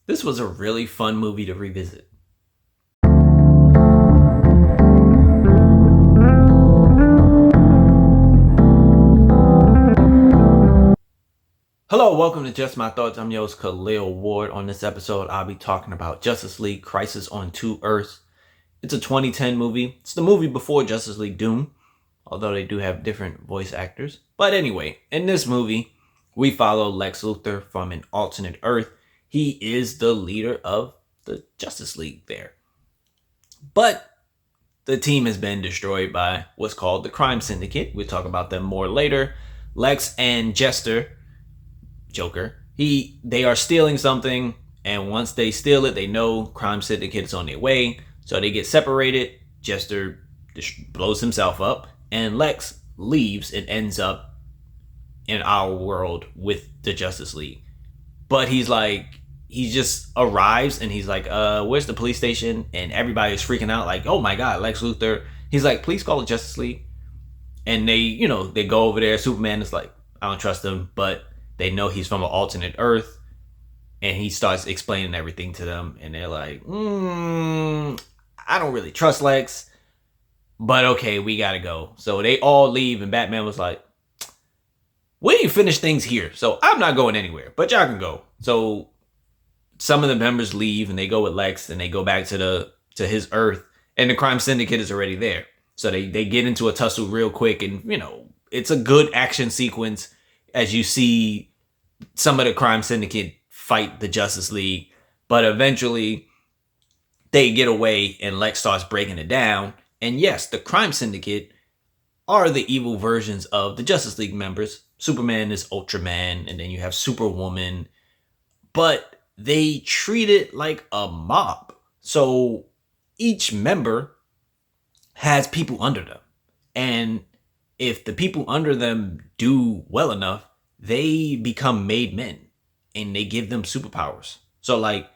This was a really fun movie to revisit. Hello, welcome to Just My Thoughts. I'm your host, Khaleel Ward. On this episode, I'll be talking about Justice League Crisis on Two Earths. It's a 2010 movie. It's the movie before Justice League Doom, although they do have different voice actors. But anyway, in this movie, we follow Lex Luthor from an alternate Earth. He is the leader of the Justice League there. But the team has been destroyed by what's called the Crime Syndicate. We'll talk about them more later. Lex and Joker, they are stealing something, and once they steal it, they know Crime Syndicate is on their way, so they get separated. Jester blows himself up, and Lex leaves and ends up in our world with the Justice League. But he just arrives, and he's like, where's the police station? And everybody's freaking out, like, oh my god, Lex Luthor. He's like, please call the Justice League. And they go over there. Superman is like, I don't trust him, but they know he's from an alternate Earth, and he starts explaining everything to them, and they're like, I don't really trust Lex, but okay, we gotta go. So they all leave, and Batman was like, we didn't finish things here, so I'm not going anywhere, but y'all can go. So some of the members leave, and they go with Lex, and they go back to his Earth, and the Crime Syndicate is already there. So they get into a tussle real quick, and it's a good action sequence as you see some of the Crime Syndicate fight the Justice League, but eventually they get away and Lex starts breaking it down. And yes, the Crime Syndicate are the evil versions of the Justice League members. Superman is Ultraman, and then you have Superwoman, but they treat it like a mob. So each member has people under them, and if the people under them do well enough, they become made men, and they give them superpowers. So like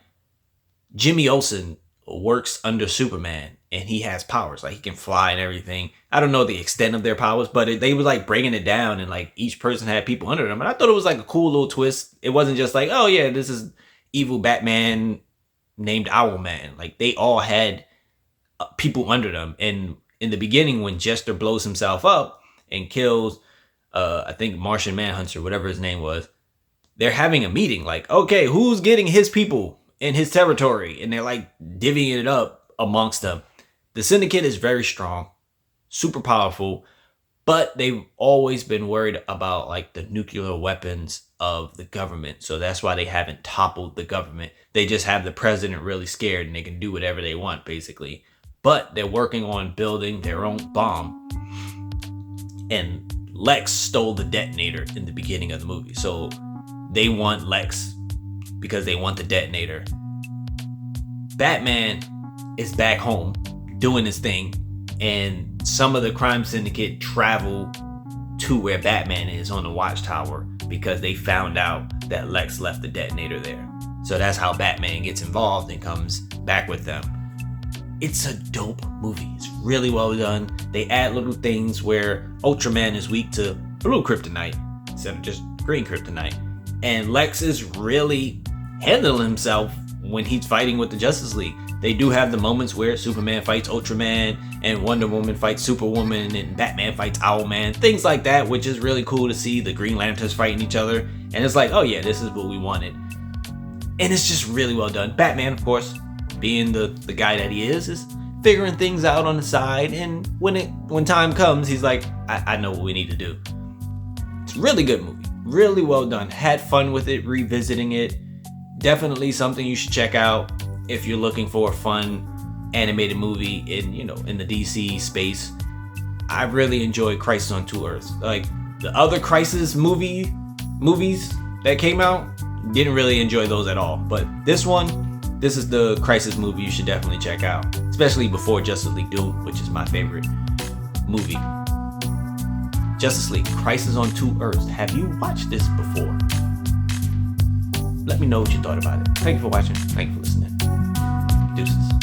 Jimmy Olsen works under Superman, and he has powers, like he can fly and everything. I don't know the extent of their powers, but they were like breaking it down, and like each person had people under them. And I thought it was like a cool little twist. It wasn't just like, oh yeah, this is evil Batman named Owlman. Like they all had people under them. And in the beginning, when Jester blows himself up and kills I think Martian Manhunter, whatever his name was, they're having a meeting like, okay, who's getting his people in his territory? And they're like divvying it up amongst them. The Syndicate is very strong, super powerful, but they've always been worried about like the nuclear weapons of the government. So that's why they haven't toppled the government. They just have the president really scared, and they can do whatever they want basically. But they're working on building their own bomb. And Lex stole the detonator in the beginning of the movie. So they want Lex because they want the detonator. Batman is back home doing his thing, and some of the Crime Syndicate travel to where Batman is on the watchtower because they found out that Lex left the detonator there. So that's how Batman gets involved and comes back with them. It's a dope movie. It's really well done. They add little things where Ultraman is weak to blue kryptonite instead of just green kryptonite. And Lex is really handling himself when he's fighting with the Justice League. They do have the moments where Superman fights Ultraman, and Wonder Woman fights Superwoman, and Batman fights Owlman. Things like that, which is really cool to see the Green Lanterns fighting each other. And it's like, oh yeah, this is what we wanted. And it's just really well done. Batman, of course, being the guy that he is figuring things out on the side, and when time comes, he's like, I know what we need to do. It's a really good movie, really well done. Had fun with it, revisiting it. Definitely something you should check out if you're looking for a fun animated movie in the DC space. I really enjoyed Crisis on Two Earths. Like the other Crisis movies that came out, didn't really enjoy those at all, but this is the Crisis movie you should definitely check out, especially before Justice League Doom, which is my favorite movie. Justice League Crisis on Two Earths. Have you watched this before? Let me know what you thought about it. Thank you for watching. Thank you for listening. Deuces.